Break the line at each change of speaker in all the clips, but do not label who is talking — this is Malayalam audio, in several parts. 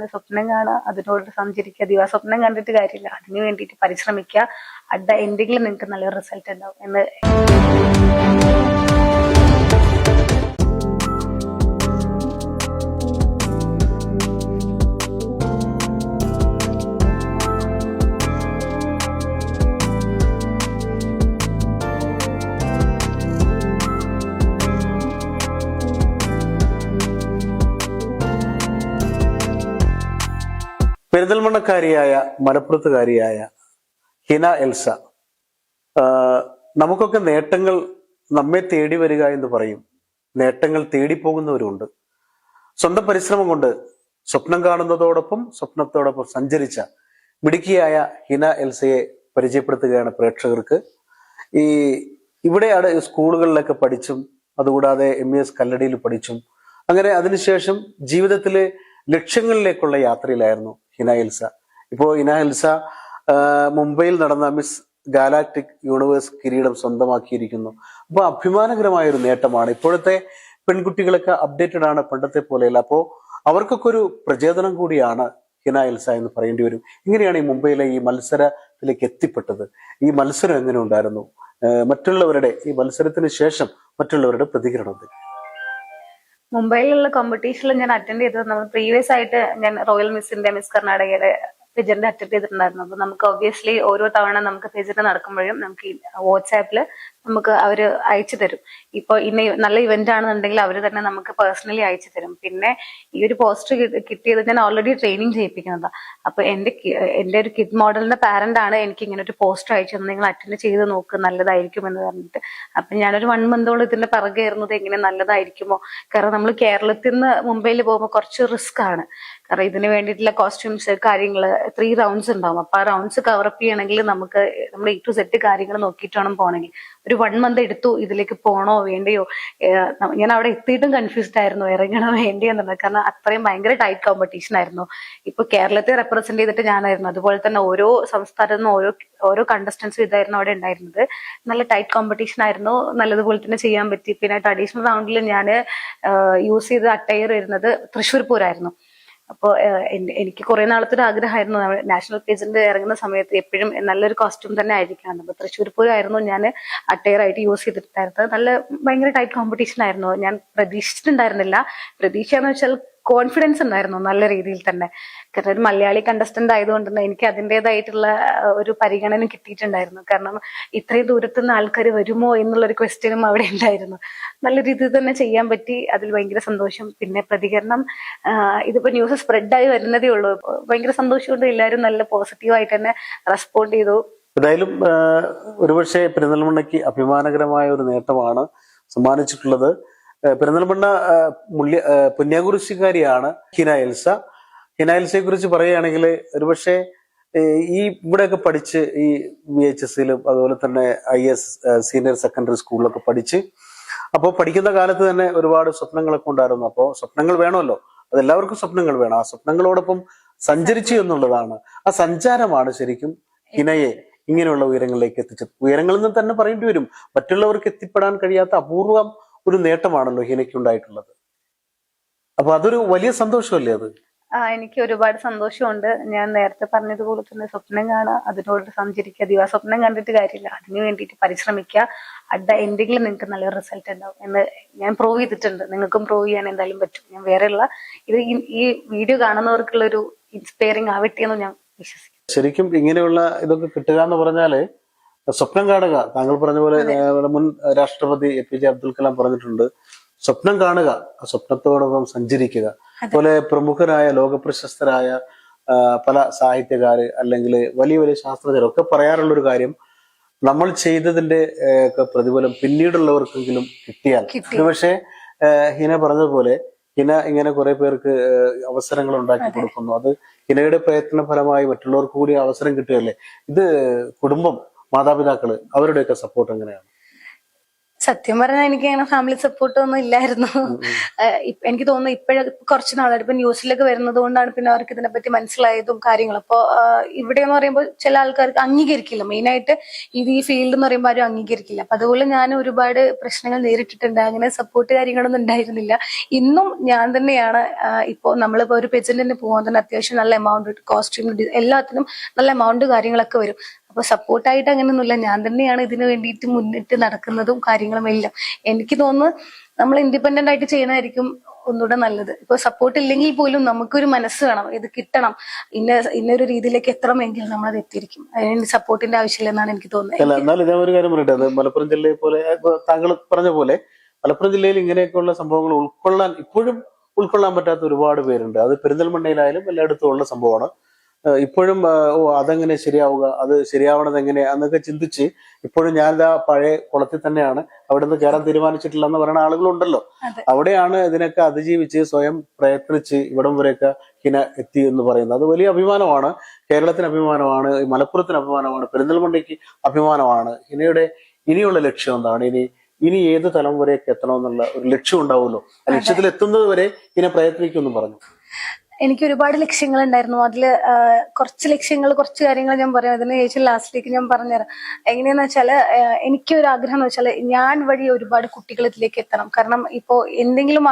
തന്നെ സ്വപ്നം കാണുക, അതിനോട് സഞ്ചരിക്കുക. ദിവാസ്വപ്നം കണ്ടിട്ട് കാര്യമില്ല, അതിന് വേണ്ടിയിട്ട് പരിശ്രമിക്കുക. അറ്റ് ദ എൻഡിങ്ങിൽ നിങ്ങൾക്ക് നല്ലൊരു റിസൾട്ട് ഉണ്ടാവും എന്ന്.
പെരിന്തൽമണ്ണക്കാരിയായ മലപ്പുറത്തുകാരിയായ ഹിന എൽസ, നമുക്കൊക്കെ നേട്ടങ്ങൾ നമ്മെ തേടി വരിക എന്ന് പറയും. നേട്ടങ്ങൾ തേടിപ്പോകുന്നവരുണ്ട്. സ്വന്തം പരിശ്രമം കൊണ്ട് സ്വപ്നം കാണുന്നതോടൊപ്പം സ്വപ്നത്തോടൊപ്പം സഞ്ചരിച്ച മിടുക്കിയായ ഹിന എൽസയെ പരിചയപ്പെടുത്തുകയാണ് പ്രേക്ഷകർക്ക്. ഇവിടെ സ്കൂളുകളിലൊക്കെ പഠിച്ചും അതുകൂടാതെ MES കല്ലടിയിൽ പഠിച്ചും അങ്ങനെ അതിനുശേഷം ജീവിതത്തിലെ ലക്ഷ്യങ്ങളിലേക്കുള്ള യാത്രയിലായിരുന്നു ഹിന എൽസ. ഇപ്പോ ഹിന എൽസ മുംബൈയിൽ നടന്ന മിസ് ഗാലാക്ടിക് യൂണിവേഴ്സ് കിരീടം സ്വന്തമാക്കിയിരിക്കുന്നു. അപ്പൊ അഭിമാനകരമായ ഒരു നേട്ടമാണ്. ഇപ്പോഴത്തെ പെൺകുട്ടികളൊക്കെ അപ്ഡേറ്റഡ് ആണ്, പണ്ടത്തെ പോലെയല്ല. അപ്പോ അവർക്കൊക്കെ ഒരു പ്രചോദനം കൂടിയാണ് ഹിന എൽസ എന്ന് പറയേണ്ടി വരും. ഇങ്ങനെയാണ് ഈ മുംബൈയിലെ ഈ മത്സരത്തിലേക്ക് എത്തിപ്പെട്ടത്. ഈ മത്സരം എങ്ങനെ ഉണ്ടായിരുന്നു? മറ്റുള്ളവരുടെ ഈ മത്സരത്തിന് ശേഷം മറ്റുള്ളവരുടെ പ്രതികരണം?
മുംബൈയിലുള്ള കോമ്പറ്റീഷനിൽ ഞാൻ അറ്റൻഡ് ചെയ്തത്, നമ്മൾ പ്രീവിയസ് ആയിട്ട് ഞാൻ റോയൽ മിസ് കർണാടകയുടെ പേജന്റ് അറ്റൻഡ് ചെയ്തിട്ടുണ്ടായിരുന്നു. അപ്പൊ നമുക്ക് ഒബ്വിയസ്ലി ഓരോ തവണ നമുക്ക് പേജന്റ് നടക്കുമ്പോഴും നമുക്ക് വാട്സാപ്പില് നമുക്ക് അവര് അയച്ചു തരും. ഇപ്പൊ ഇന്ന നല്ല ഇവന്റ് ആണെന്നുണ്ടെങ്കിൽ അവര് തന്നെ നമുക്ക് പേഴ്സണലി അയച്ചു തരും. പിന്നെ ഈ ഒരു പോസ്റ്റർ കിട്ടിയത് ഞാൻ ഓൾറെഡി ട്രെയിനിങ് ചെയ്യിപ്പിക്കുന്നതാ. അപ്പൊ എന്റെ ഒരു കിഡ് മോഡലിന്റെ പാരന്റ് ആണ് എനിക്ക് ഇങ്ങനെ ഒരു പോസ്റ്റർ അയച്ചു തന്നത്, നിങ്ങൾ അറ്റൻഡ് ചെയ്ത് നോക്ക്, നല്ലതായിരിക്കും എന്ന് പറഞ്ഞിട്ട്. അപ്പൊ ഞാനൊരു 1 മന്തോളം ഇതിന്റെ പിറകെ ഇരുന്നത് എങ്ങനെ നല്ലതായിരിക്കുമോ. കാരണം നമ്മൾ കേരളത്തിൽ നിന്ന് മുംബൈയിൽ പോകുമ്പോൾ കുറച്ച് റിസ്ക് ആണ്. കാരണം ഇതിന് വേണ്ടിയിട്ടുള്ള കോസ്റ്റ്യൂംസ് കാര്യങ്ങള് 3 റൗണ്ട്സ് ഉണ്ടാവും. അപ്പൊ ആ റൗണ്ട്സ് കവറപ്പ് ചെയ്യണമെങ്കിൽ നമുക്ക് നമ്മൾ A to Z കാര്യങ്ങൾ നോക്കിയിട്ട് വേണം പോകണമെങ്കിൽ. ഒരു 1 മന്ത് എടുത്തു ഇതിലേക്ക് പോണോ വേണ്ടയോ. ഞാൻ അവിടെ എത്തിയിട്ടും കൺഫ്യൂസ്ഡ് ആയിരുന്നു, ഇറങ്ങണോ വേണ്ടയോ എന്നുള്ളത്. കാരണം അത്രയും ഭയങ്കര ടൈറ്റ് കോമ്പറ്റീഷൻ ആയിരുന്നു. ഇപ്പൊ കേരളത്തെ റെപ്രസെന്റ് ചെയ്തിട്ട് ഞാനായിരുന്നു. അതുപോലെ തന്നെ ഓരോ സംസ്ഥാനത്തു നിന്നും ഓരോ കണ്ടസ്റ്റൻസും ഇതായിരുന്നു അവിടെ ഉണ്ടായിരുന്നത്. നല്ല ടൈറ്റ് കോമ്പറ്റീഷൻ ആയിരുന്നു. നല്ലതുപോലെ തന്നെ ചെയ്യാൻ പറ്റി. പിന്നെ ട്രഡീഷണൽ റൗണ്ടിൽ ഞാൻ യൂസ് ചെയ്ത അട്ടയർ വരുന്നത് തൃശ്ശൂർ പൂരായിരുന്നു. അപ്പോൾ എനിക്ക് കുറെ നാളത്തൊരു ആഗ്രഹമായിരുന്നു നാഷണൽ പേജന്റ് ഇറങ്ങുന്ന സമയത്ത് എപ്പോഴും നല്ലൊരു കോസ്റ്റ്യൂം തന്നെ ആയിരിക്കണം. അപ്പൊ തൃശ്ശൂർ പൂരമായിരുന്നു ഞാൻ അട്ടയറായിട്ട് യൂസ് ചെയ്തിട്ടുണ്ടായിരുന്നത്. ഭയങ്കര ടൈറ്റ് കോമ്പറ്റീഷൻ ആയിരുന്നു. ഞാൻ പ്രതീക്ഷിച്ചിട്ടുണ്ടായിരുന്നില്ല. പ്രതീക്ഷ എന്ന് വെച്ചാൽ കോൺഫിഡൻസ് ഉണ്ടായിരുന്നു നല്ല രീതിയിൽ തന്നെ. കാരണം ഒരു മലയാളി കണ്ടസ്റ്റന്റ് ആയതുകൊണ്ട് തന്നെ എനിക്ക് അതിൻ്റെതായിട്ടുള്ള ഒരു പരിഗണന കിട്ടിയിട്ടുണ്ടായിരുന്നു. കാരണം ഇത്രയും ദൂരത്തുനിന്ന് ആൾക്കാർ വരുമോ എന്നുള്ളൊരു ക്വസ്റ്റ്യനും അവിടെ ഉണ്ടായിരുന്നു. നല്ല രീതിയിൽ തന്നെ ചെയ്യാൻ പറ്റി. അതിൽ ഭയങ്കര സന്തോഷം. പിന്നെ പ്രതികരണം, ഇതിപ്പോ ന്യൂസ് സ്പ്രെഡായി വരുന്നതേ ഉള്ളൂ. ഭയങ്കര സന്തോഷമുണ്ട്. എല്ലാവരും നല്ല പോസിറ്റീവായിട്ട് തന്നെ റെസ്പോണ്ട് ചെയ്തു.
ഏതായാലും ഒരുപക്ഷെ പെരിന്തൽമണ്ണയ്ക്ക് അഭിമാനകരമായ ഒരു നേട്ടമാണ് സമ്മാനിച്ചിട്ടുള്ളത്. പെരിന്തൽമണ്ണ പുണ്യകുരിശുകാരിയാണ് ഹിന എൽസ. ഹിന എൽസയെ കുറിച്ച് പറയുകയാണെങ്കിൽ ഒരുപക്ഷെ ഇവിടെയൊക്കെ പഠിച്ച് ഈ VHSലും അതുപോലെ തന്നെ IS സീനിയർ സെക്കൻഡറി സ്കൂളിലൊക്കെ പഠിച്ച്, അപ്പോൾ പഠിക്കുന്ന കാലത്ത് തന്നെ ഒരുപാട് സ്വപ്നങ്ങളൊക്കെ ഉണ്ടായിരുന്നു. അപ്പോൾ സ്വപ്നങ്ങൾ വേണമല്ലോ, അതെല്ലാവർക്കും സ്വപ്നങ്ങൾ വേണം. ആ സ്വപ്നങ്ങളോടൊപ്പം സഞ്ചരിച്ചു എന്നുള്ളതാണ്, ആ സഞ്ചാരമാണ് ശരിക്കും ഹിനയെ ഇങ്ങനെയുള്ള ഉയരങ്ങളിലേക്ക് എത്തിച്ചത്. ഉയരങ്ങളിൽ നിന്ന് തന്നെ പറയേണ്ടി വരും. മറ്റുള്ളവർക്ക് എത്തിപ്പെടാൻ കഴിയാത്ത അപൂർവം ഒരു നേട്ടമാണല്ലോ ഹിനയ്ക്ക് ഉണ്ടായിട്ടുള്ളത്. അപ്പൊ അതൊരു വലിയ സന്തോഷമല്ലേ അത്?
എനിക്ക് ഒരുപാട് സന്തോഷമുണ്ട്. ഞാൻ നേരത്തെ പറഞ്ഞതുപോലെ തന്നെ സ്വപ്നം കാണുക, അതിനോട് സഞ്ചരിക്കുക. ദിവാസ്വപ്നം കണ്ടിട്ട് കാര്യമില്ല, അതിന് വേണ്ടിയിട്ട് പരിശ്രമിക്കുക. അറ്റ് ദ എൻഡിങ്ങിൽ നിങ്ങൾക്ക് നല്ലൊരു റിസൾട്ട് ഉണ്ടാവും എന്ന് ഞാൻ പ്രൂവ് ചെയ്തിട്ടുണ്ട്. നിങ്ങൾക്കും പ്രൂവ് ചെയ്യാൻ എന്തായാലും പറ്റും. ഞാൻ വേറെയുള്ള ഈ വീഡിയോ കാണുന്നവർക്കുള്ള ഒരു ഇൻസ്പയറിംഗ് ആവട്ടെ എന്ന് ഞാൻ വിശ്വസിക്കുന്നു.
ശരിക്കും ഇങ്ങനെയുള്ള ഇതൊക്കെ കിട്ടുക എന്ന് പറഞ്ഞാല് സ്വപ്നം കാണുക. താങ്കൾ പറഞ്ഞ പോലെ മുൻ രാഷ്ട്രപതി APJ അബ്ദുൽ കലാം പറഞ്ഞിട്ടുണ്ട്, സ്വപ്നം കാണുക, ആ സ്വപ്നത്തോടൊപ്പം സഞ്ചരിക്കുക. അതുപോലെ പ്രമുഖരായ ലോകപ്രശസ്തരായ പല സാഹിത്യകാര് അല്ലെങ്കിൽ വലിയ വലിയ ശാസ്ത്രജ്ഞരൊക്കെ പറയാറുള്ള ഒരു കാര്യം, നമ്മൾ ചെയ്തതിന്റെ ഒക്കെ പ്രതിഫലം പിന്നീടുള്ളവർക്കെങ്കിലും കിട്ടിയാൽ. പക്ഷേ ഹിന പറഞ്ഞതുപോലെ ഹിന ഇങ്ങനെ കുറെ പേർക്ക് അവസരങ്ങൾ ഉണ്ടാക്കി കൊടുക്കുന്നു. അത് ഹിനയുടെ പ്രയത്ന ഫലമായി മറ്റുള്ളവർക്ക് കൂടി അവസരം കിട്ടുകയല്ലേ. ഇത് കുടുംബം, മാതാപിതാക്കള്, അവരുടെയൊക്കെ സപ്പോർട്ട് എങ്ങനെയാണ്?
സത്യം പറഞ്ഞാൽ എനിക്ക് അങ്ങനെ ഫാമിലി സപ്പോർട്ട് ഒന്നും ഇല്ലായിരുന്നു. എനിക്ക് തോന്നുന്നു കുറച്ച് നാളായിട്ട് ഇപ്പൊ ന്യൂസിലൊക്കെ വരുന്നത് കൊണ്ടാണ് പിന്നെ അവർക്ക് ഇതിനെപ്പറ്റി മനസ്സിലായതും കാര്യങ്ങളും. അപ്പൊ ഇവിടെ എന്ന് പറയുമ്പോൾ ചില ആൾക്കാർക്ക് അംഗീകരിക്കില്ല, മെയിനായിട്ട് ഈ ഫീൽഡ് എന്ന് പറയുമ്പോൾ ആരും അംഗീകരിക്കില്ല. അപ്പൊ അതുപോലെ ഞാൻ ഒരുപാട് പ്രശ്നങ്ങൾ നേരിട്ടിട്ടുണ്ട്. അങ്ങനെ സപ്പോർട്ട് കാര്യങ്ങളൊന്നും ഉണ്ടായിരുന്നില്ല. ഇന്നും ഞാൻ തന്നെയാണ്. ഇപ്പോ നമ്മളിപ്പോ ഒരു പെജന്റിന് പോകാൻ തന്നെ അത്യാവശ്യം നല്ല എമൗണ്ട്, കോസ്റ്റ്യൂം, എല്ലാത്തിനും നല്ല എമൗണ്ട് കാര്യങ്ങളൊക്കെ വരും. അപ്പൊ സപ്പോർട്ടായിട്ട് അങ്ങനെയൊന്നുമില്ല, ഞാൻ തന്നെയാണ് ഇതിനു വേണ്ടിയിട്ട് മുന്നിട്ട് നടക്കുന്നതും കാര്യങ്ങളും എല്ലാം. എനിക്ക് തോന്നുന്നു നമ്മൾ ഇൻഡിപെൻഡന്റ് ആയിട്ട് ചെയ്യണമായിരിക്കും ഒന്നുകൂടെ നല്ലത്. ഇപ്പൊ സപ്പോർട്ട് ഇല്ലെങ്കിൽ പോലും നമുക്കൊരു മനസ്സ് വേണം, ഇത് കിട്ടണം, ഇന്നൊരു രീതിയിലേക്ക് എത്തണമെങ്കിൽ നമ്മളത് എത്തിയിരിക്കും. അതിന് സപ്പോർട്ടിന്റെ ആവശ്യമില്ലെന്നാണ് എനിക്ക് തോന്നുന്നത്.
അല്ല, എന്നാൽ ഇതേ ഒരു കാര്യം പറയട്ടെ, അത് മലപ്പുറം ജില്ലയെ പോലെ താങ്കൾ പറഞ്ഞ പോലെ മലപ്പുറം ജില്ലയിൽ ഇങ്ങനെയൊക്കെയുള്ള സംഭവങ്ങൾ ഇപ്പോഴും ഉൾക്കൊള്ളാൻ പറ്റാത്ത ഒരുപാട് പേരുണ്ട്. അത് പെരിന്തൽമണ്ണയിലായാലും എല്ലായിടത്തും ഉള്ള സംഭവമാണ്. ഇപ്പോഴും അതെങ്ങനെ ശരിയാവുക, അത് ശരിയാവണത് എങ്ങനെ എന്നൊക്കെ ചിന്തിച്ച് ഇപ്പോഴും ഞാനിതാ പഴയ കുളത്തിൽ തന്നെയാണ്, അവിടെ നിന്ന് കയറാൻ തീരുമാനിച്ചിട്ടില്ല എന്ന് പറയുന്ന ആളുകളുണ്ടല്ലോ. അവിടെയാണ് ഇതിനൊക്കെ അതിജീവിച്ച് സ്വയം പ്രയത്നിച്ച് ഇവിടം വരെയൊക്കെ ഹിന എത്തി എന്ന് പറയുന്നത്. അത് വലിയ അഭിമാനമാണ്. കേരളത്തിന് അഭിമാനമാണ്, മലപ്പുറത്തിന് അഭിമാനമാണ്, പെരിന്തൽമണ്ണയ്ക്ക് അഭിമാനമാണ്. ഹിനയുടെ ഇനിയുള്ള ലക്ഷ്യം എന്താണ്? ഇനി ഏത് തലം വരെയൊക്കെ എത്തണമെന്നുള്ള ഒരു ലക്ഷ്യം ഉണ്ടാവുമല്ലോ. ആ ലക്ഷ്യത്തിൽ എത്തുന്നത് വരെ ഹിന പ്രയത്നിക്കുമെന്ന് പറഞ്ഞു.
എനിക്ക് ഒരുപാട് ലക്ഷ്യങ്ങൾ ഉണ്ടായിരുന്നു. അതില് കുറച്ച് കാര്യങ്ങൾ ഞാൻ പറയാം. അതിന് ശേഷം ലാസ്റ്റിലേക്ക് ഞാൻ പറഞ്ഞുതരാം. എങ്ങനെയാന്ന് വെച്ചാല് എനിക്കൊരു ആഗ്രഹം എന്ന് വെച്ചാല് ഞാൻ വഴി ഒരുപാട് കുട്ടികൾ ഇതിലേക്ക് എത്തണം. കാരണം ഇപ്പോ എന്തെങ്കിലും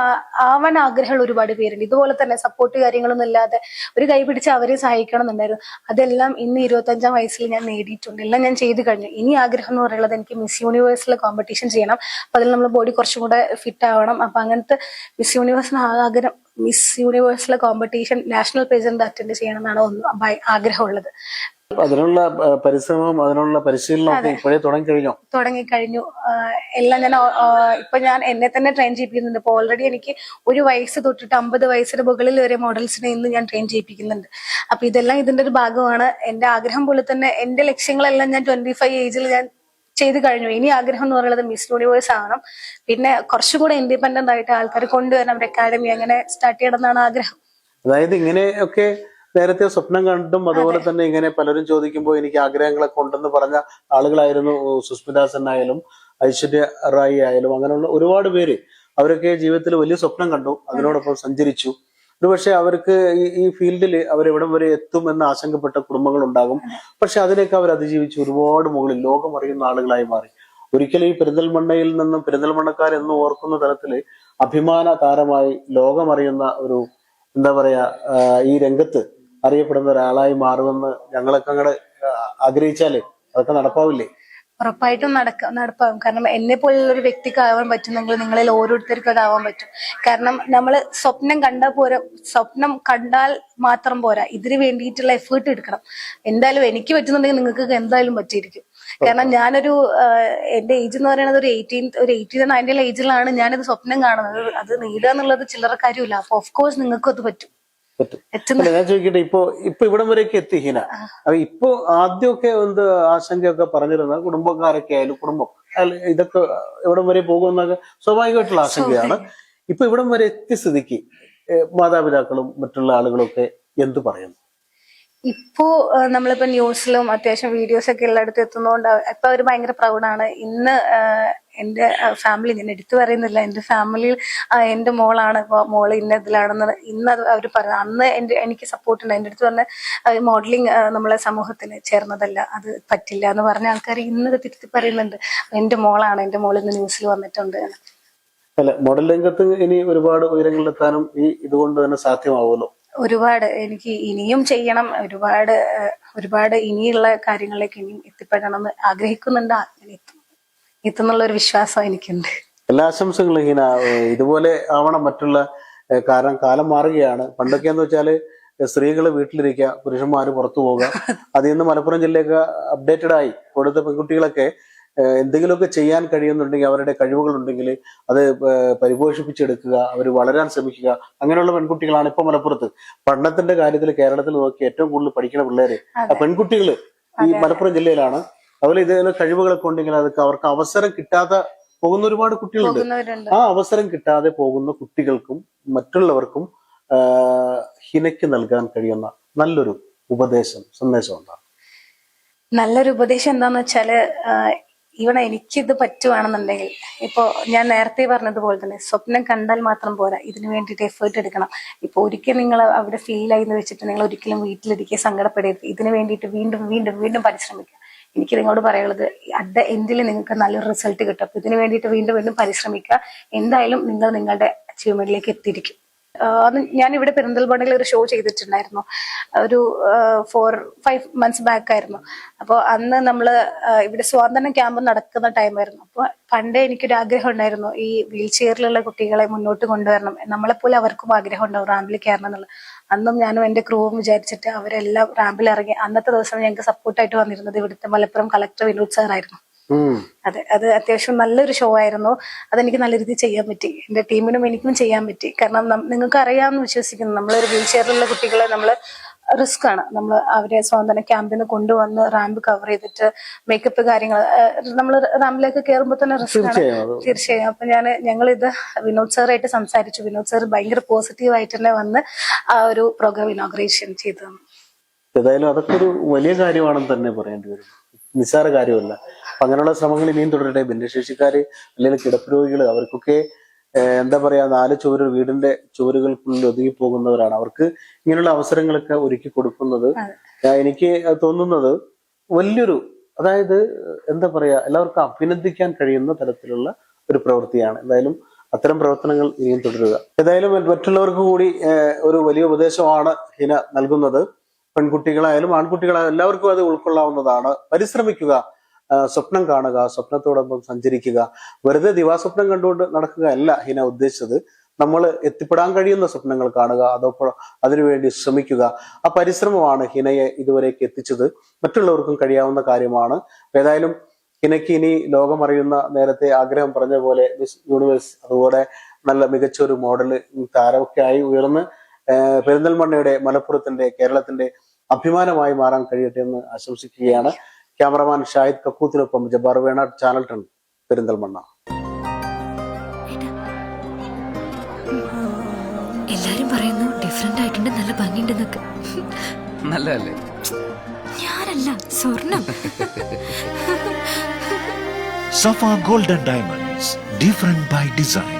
ആവാൻ ആഗ്രഹമുള്ള ഒരുപാട് പേരുണ്ട്. ഇതുപോലെ തന്നെ സപ്പോർട്ട് കാര്യങ്ങളൊന്നും ഇല്ലാതെ ഒരു കൈ പിടിച്ച് അവരെ സഹായിക്കണം എന്നുണ്ടായിരുന്നു. അതെല്ലാം ഇന്ന് 25-ാം വയസ്സിൽ ഞാൻ നേടിയിട്ടുണ്ട്. എല്ലാം ഞാൻ ചെയ്തു കഴിഞ്ഞു. ഇനി ആഗ്രഹം എന്ന് പറയുന്നത് എനിക്ക് മിസ് യൂണിവേഴ്സിലെ കോമ്പറ്റീഷൻ ചെയ്യണം. അപ്പൊ അതിൽ നമ്മൾ ബോഡി കുറച്ചും കൂടെ ഫിറ്റ് ആവണം. അപ്പൊ അങ്ങനത്തെ മിസ് യൂണിവേഴ്സിന് ആഗ്രഹം, മിസ് യൂണിവേഴ്സിലെ കോമ്പറ്റീഷൻ നാഷണൽ പേജന്റ് അറ്റൻഡ് ചെയ്യണം എന്നാണ് ആഗ്രഹമുള്ളത്.
അതിനുള്ള പരിശ്രമം, അതിനുള്ള പരിശീലനം ഒക്കെ ഇപ്പോഴേ
തുടങ്ങിക്കഴിഞ്ഞു. എല്ലാം ഞാൻ എന്നെ തന്നെ ട്രെയിൻ ചെയ്യിപ്പിക്കുന്നുണ്ട്. ഇപ്പൊ ഓൾറെഡി എനിക്ക് 1 വയസ്സ് തൊട്ടിട്ട് 50 വയസ്സിന് മുകളിൽ വരെ മോഡൽസിനെ ഇന്ന് ഞാൻ ട്രെയിൻ ചെയ്യിപ്പിക്കുന്നുണ്ട്. അപ്പൊ ഇതെല്ലാം ഇതിന്റെ ഒരു ഭാഗമാണ്. എന്റെ ആഗ്രഹം പോലെ തന്നെ എന്റെ ലക്ഷ്യങ്ങളെല്ലാം ഞാൻ 25 ഏജിൽ ഞാൻ ചെയ്ത് കഴിഞ്ഞു. ഇനി ആഗ്രഹം എന്ന് പറയുന്നത് മിസ് യൂണിവേഴ്സ് ആവണം. പിന്നെ കുറച്ചുകൂടെ ഇൻഡിപെൻഡന്റ് ആയിട്ട് ആൾക്കാർ കൊണ്ടുവരണം, ഒരു അക്കാഡമി അങ്ങനെ സ്റ്റാർട്ട് ചെയ്യണമെന്നാണ് ആഗ്രഹം.
അതായത് ഇങ്ങനെയൊക്കെ നേരത്തെ സ്വപ്നം കണ്ടും അതുപോലെ തന്നെ ഇങ്ങനെ പലരും ചോദിക്കുമ്പോൾ എനിക്ക് ആഗ്രഹങ്ങളൊക്കെ ഉണ്ടെന്ന് പറഞ്ഞ ആളുകളായിരുന്നു സുസ്മിത സെൻ ആയാലും ഐശ്വര്യ റായി ആയാലും അങ്ങനെയുള്ള ഒരുപാട് പേര്. അവരൊക്കെ ജീവിതത്തിൽ വലിയ സ്വപ്നം കണ്ടു, അതിനോടൊപ്പം സഞ്ചരിച്ചു. ഒരുപക്ഷെ അവർക്ക് ഈ ഫീൽഡിൽ അവരെവിടം വരെ എത്തും എന്ന് ആശങ്കപ്പെട്ട കുടുംബങ്ങൾ ഉണ്ടാകും. പക്ഷെ അതിനൊക്കെ അവർ അതിജീവിച്ച് ഒരുപാട് മുകളിൽ ലോകം അറിയുന്ന ആളുകളായി മാറി. ഒരിക്കലും ഈ പെരിന്തൽമണ്ണയിൽ നിന്നും പെരിന്തൽമണ്ണക്കാരെന്ന് ഓർക്കുന്ന തരത്തില് അഭിമാന താരമായി ലോകമറിയുന്ന ഒരു, എന്താ പറയാ, ഈ രംഗത്ത് അറിയപ്പെടുന്ന ഒരാളായി മാറുമെന്ന് ഞങ്ങളൊക്കെ അങ്ങോട്ട് ആഗ്രഹിച്ചാല് അതൊക്കെ നടപ്പാവില്ലേ?
ഉറപ്പായിട്ടും നടപ്പാകും. കാരണം എന്നെ പോലുള്ള ഒരു വ്യക്തിക്ക് ആവാൻ പറ്റുന്നെങ്കിൽ നിങ്ങളിൽ ഓരോരുത്തർക്കും അതാവാൻ പറ്റും. കാരണം നമ്മൾ സ്വപ്നം കണ്ടാൽ മാത്രം പോരാ, ഇതിന് വേണ്ടിയിട്ടുള്ള എഫേർട്ട് എടുക്കണം. എന്തായാലും എനിക്ക് പറ്റുന്നുണ്ടെങ്കിൽ നിങ്ങൾക്ക് എന്തായാലും പറ്റിയിരിക്കും. കാരണം ഞാനൊരു എന്റെ ഏജ് എന്ന് പറയുന്നത് ഒരു 18-19 ഏജിലാണ് ഞാനിത് സ്വപ്നം കാണുന്നത്. അത് നേടുക എന്നുള്ളത് ചില്ലറ കാര്യമില്ല. അപ്പൊ ഓഫ് കോഴ്സ് നിങ്ങൾക്കും അത് പറ്റും.
ഞാൻ ചോദിക്കട്ടെ, ഇപ്പൊ ഇവിടം വരെയൊക്കെ എത്തി ഹിന. അപ്പൊ ഇപ്പൊ ആദ്യമൊക്കെ ആശങ്കയൊക്കെ പറഞ്ഞിരുന്ന കുടുംബക്കാരൊക്കെ ആയാലും ഇതൊക്കെ ഇവിടം വരെ പോകുമെന്നൊക്കെ സ്വാഭാവികമായിട്ടുള്ള ആശങ്കയാണ്. ഇപ്പൊ ഇവിടം വരെ എത്തിയ സ്ഥിതിക്ക് മാതാപിതാക്കളും മറ്റുള്ള ആളുകളൊക്കെ എന്ത് പറയുന്നു?
ഇപ്പോ നമ്മളിപ്പോ ന്യൂസിലും അത്യാവശ്യം വീഡിയോസ് ഒക്കെ എല്ലായിടത്തും എത്തുന്നതുകൊണ്ട് ഇപ്പൊ അവര് ഭയങ്കര പ്രൗഡാണ്. ഇന്ന് എന്റെ ഫാമിലി, ഞാൻ എടുത്തു പറയുന്നില്ല, എന്റെ ഫാമിലിയിൽ എന്റെ മോളാണ്, മോള് ഇന്നതിലാണെന്ന് ഇന്ന് അവർ പറഞ്ഞു. അന്ന് എനിക്ക് സപ്പോർട്ട് ഉണ്ട്. എന്റെ അടുത്ത് പറഞ്ഞ മോഡലിംഗ് നമ്മളെ സമൂഹത്തിന് ചേർന്നതല്ല, അത് പറ്റില്ല എന്ന് പറഞ്ഞ ആൾക്കാർ ഇന്നത് തിരുത്തി പറയുന്നുണ്ട്. എന്റെ മോളാണ്, എന്റെ മോൾ ഇന്ന് ന്യൂസിൽ വന്നിട്ടുണ്ട്.
അല്ല, മോഡൽ രംഗത്ത് ഇനി ഒരുപാട് ഉയരങ്ങളിലെത്താനും ഇതുകൊണ്ട് തന്നെ സാധ്യമാവുമല്ലോ.
ഒരുപാട് എനിക്ക് ഇനിയും ചെയ്യണം, ഒരുപാട് ഇനിയുള്ള കാര്യങ്ങളിലേക്ക് ഇനിയും എത്തിപ്പെടണമെന്ന് ആഗ്രഹിക്കുന്നുണ്ട്. അങ്ങനെ എത്തുന്നുള്ള ഒരു വിശ്വാസം എനിക്കുണ്ട്.
എല്ലാ ആശംസകളും ഹിന. ഇതുപോലെ ആവണം മറ്റുള്ള, കാരണം കാലം മാറുകയാണ്. പണ്ടൊക്കെയെന്ന് വെച്ചാല് സ്ത്രീകൾ വീട്ടിലിരിക്കുക, പുരുഷന്മാര് പുറത്തു പോവുക. അതിൽ നിന്ന് മലപ്പുറം ജില്ലയൊക്കെ അപ്ഡേറ്റഡ് ആയി. ഇവിടുത്തെ പെൺകുട്ടികളൊക്കെ എന്തെങ്കിലുമൊക്കെ ചെയ്യാൻ കഴിയുന്നുണ്ടെങ്കിൽ, അവരുടെ കഴിവുകളുണ്ടെങ്കിൽ അത് പരിപോഷിപ്പിച്ചെടുക്കുക, അവർ വളരാൻ ശ്രമിക്കുക. അങ്ങനെയുള്ള പെൺകുട്ടികളാണ് ഇപ്പൊ മലപ്പുറത്ത്. പഠനത്തിന്റെ കാര്യത്തിൽ കേരളത്തിൽ നോക്കി ഏറ്റവും കൂടുതൽ പഠിക്കുന്ന പിള്ളേര് പെൺകുട്ടികൾ ഈ മലപ്പുറം ജില്ലയിലാണ്. അതുപോലെ ഇതേപോലെ കഴിവുകളൊക്കെ ഉണ്ടെങ്കിൽ അതൊക്കെ അവർക്ക് അവസരം കിട്ടാതെ പോകുന്ന ഒരുപാട് കുട്ടികളുണ്ട്. ആ അവസരം കിട്ടാതെ പോകുന്ന കുട്ടികൾക്കും മറ്റുള്ളവർക്കും ഹിനയ്ക്ക് നൽകാൻ കഴിയുന്ന നല്ലൊരു സന്ദേശം എന്താണ്?
നല്ലൊരു ഉപദേശം എന്താന്ന് വെച്ചാല്, ഈവൺ എനിക്കിത് പറ്റുവാണെന്നുണ്ടെങ്കിൽ ഇപ്പോൾ ഞാൻ നേരത്തെ പറഞ്ഞതുപോലെ തന്നെ സ്വപ്നം കണ്ടാൽ മാത്രം പോരാ, ഇതിനു വേണ്ടിയിട്ട് എഫേർട്ട് എടുക്കണം. ഇപ്പോൾ ഒരിക്കലും നിങ്ങൾ അവിടെ ഫെയിലായി എന്ന് വെച്ചിട്ട് നിങ്ങൾ ഒരിക്കലും വീട്ടിലിരിക്കുക സങ്കടപ്പെടരുത്. ഇതിനു വേണ്ടിയിട്ട് വീണ്ടും വീണ്ടും വീണ്ടും പരിശ്രമിക്കുക. എനിക്ക് നിങ്ങളോട് പറയാനുള്ളത് അറ്റ് ദ എൻഡിൽ നിങ്ങൾക്ക് നല്ലൊരു റിസൾട്ട് കിട്ടും. അപ്പൊ ഇതിനു വേണ്ടിയിട്ട് വീണ്ടും വീണ്ടും പരിശ്രമിക്കുക. എന്തായാലും നിങ്ങൾ നിങ്ങളുടെ അച്ചീവ്മെന്റിലേക്ക് എത്തിയിരിക്കും. അത് ഞാൻ ഇവിടെ പെരിന്തൽമണ്ണയിൽ ഒരു ഷോ ചെയ്തിട്ടുണ്ടായിരുന്നു. ഒരു 4-5 months ബാക്ക് ആയിരുന്നു. അപ്പോൾ അന്ന് നമ്മള് ഇവിടെ സ്വാതന്ത്ര്യ ക്യാമ്പ് നടക്കുന്ന ടൈമായിരുന്നു. അപ്പോൾ പണ്ടേ എനിക്കൊരു ആഗ്രഹം ഉണ്ടായിരുന്നു, ഈ വീൽ ചെയറിലുള്ള കുട്ടികളെ മുന്നോട്ട് കൊണ്ടുവരണം, നമ്മളെപ്പോലെ അവർക്കും ആഗ്രഹം ഉണ്ടാവും റാമ്പിൽ കയറണം എന്നുള്ളത്. അന്നും ഞാനും എന്റെ ക്രൂവും വിചാരിച്ചിട്ട് അവരെല്ലാം റാമ്പിൽ ഇറങ്ങി. അന്നത്തെ ദിവസം ഞങ്ങൾക്ക് സപ്പോർട്ടായിട്ട് വന്നിരുന്നത് ഇവിടുത്തെ മലപ്പുറം കളക്ടർ വിനോദ് സാർ ആയിരുന്നു. അതെ, അത് അത്യാവശ്യം നല്ലൊരു ഷോ ആയിരുന്നു. അതെനിക്ക് നല്ല രീതിയിൽ ചെയ്യാൻ പറ്റി. എന്റെ ടീമിനും എനിക്കും ചെയ്യാൻ പറ്റി. കാരണം നിങ്ങൾക്ക് അറിയാമെന്ന് വിശ്വസിക്കുന്നു, നമ്മളൊരു വീൽ ചെയറിലുള്ള കുട്ടികളെ നമ്മൾ റിസ്ക് ആണ്. നമ്മൾ അവരെ സ്വാതന്ത്ര്യ ക്യാമ്പിൽ നിന്ന് കൊണ്ടുവന്ന് റാമ്പ് കവർ ചെയ്തിട്ട് മേക്കപ്പ് കാര്യങ്ങൾ, നമ്മൾ റാമ്പിലേക്ക് കയറുമ്പോൾ തന്നെ റിസ്ക് ആണ് തീർച്ചയായും. അപ്പൊ ഞങ്ങളിത് വിനോദ് സാറായിട്ട് സംസാരിച്ചു. വിനോദ് സാർ ഭയങ്കര പോസിറ്റീവ് ആയിട്ട് തന്നെ വന്ന് ആ ഒരു പ്രോഗ്രാം ഇനോഗ്രേഷൻ ചെയ്തു.
ഏതായാലും അതൊക്കെ ഒരു വലിയ കാര്യമാണെന്ന് തന്നെ പറയേണ്ടി വരും. നിസ്സാര കാര്യമല്ല. അപ്പൊ അങ്ങനെയുള്ള ശ്രമങ്ങൾ ഇനിയും തുടരട്ടെ. ഭിന്നശേഷിക്കാര് അല്ലെങ്കിൽ കിടപ്പ് രോഗികള്, അവർക്കൊക്കെ എന്താ പറയാ, 4 ചുവര് വീടിന്റെ ചുവരുകൾക്കുള്ളിൽ ഒതുങ്ങി പോകുന്നവരാണ്. അവർക്ക് ഇങ്ങനെയുള്ള അവസരങ്ങളൊക്കെ ഒരുക്കി കൊടുക്കുന്നത് എനിക്ക് തോന്നുന്നത് വലിയൊരു, അതായത് എന്താ പറയാ, എല്ലാവർക്കും അഭിനന്ദിക്കാൻ കഴിയുന്ന തരത്തിലുള്ള ഒരു പ്രവൃത്തിയാണ്. എന്തായാലും അത്തരം പ്രവർത്തനങ്ങൾ ഇനിയും തുടരുക. ഏതായാലും മറ്റുള്ളവർക്ക് കൂടി ഒരു വലിയ ഉപദേശമാണ് ഹിന നൽകുന്നത്. പെൺകുട്ടികളായാലും ആൺകുട്ടികളായാലും എല്ലാവർക്കും അത് ഉൾക്കൊള്ളാവുന്നതാണ്. പരിശ്രമിക്കുക, സ്വപ്നം കാണുക, സ്വപ്നത്തോടൊപ്പം സഞ്ചരിക്കുക. വെറുതെ ദിവാസ്വപ്നം കണ്ടുകൊണ്ട് നടക്കുക അല്ല ഹിന ഉദ്ദേശിച്ചത്. നമ്മൾ എത്തിപ്പെടാൻ കഴിയുന്ന സ്വപ്നങ്ങൾ കാണുക, അതോടൊപ്പം അതിനുവേണ്ടി ശ്രമിക്കുക. ആ പരിശ്രമമാണ് ഹിനയെ ഇതുവരേക്ക് എത്തിച്ചത്. മറ്റുള്ളവർക്കും കഴിയാവുന്ന കാര്യമാണ്. ഏതായാലും ഹിനയ്ക്ക് ഇനി ലോകമറിയുന്ന, നേരത്തെ ആഗ്രഹം പറഞ്ഞ പോലെ മിസ് യൂണിവേഴ്സ്, അതുപോലെ നല്ല മികച്ച ഒരു മോഡൽ താരമൊക്കെ ആയി ഉയർന്ന് പെരിന്തൽമണ്ണയുടെ, മലപ്പുറത്തിന്റെ, കേരളത്തിന്റെ അഭിമാനമായി മാറാൻ കഴിയട്ടെ എന്ന് ആശംസിക്കുകയാണ്. ക്യാമറമാൻ ഷാഹിദ് കക്കൂത്തിനൊപ്പം ജബ്ബാർ വേണാട്, ചാനൽ 10, പെരിന്തൽമണ്ണ.
എല്ലാരും പറയുന്നു ഡിഫറെന്റ് ആയിട്ടുണ്ട്, നല്ല ഭംഗിയുണ്ടെന്നൊക്കെ.
നല്ലതല്ലേ?
ഞാനല്ല, സ്വർണം.
Safa Gold and Diamonds, different by design.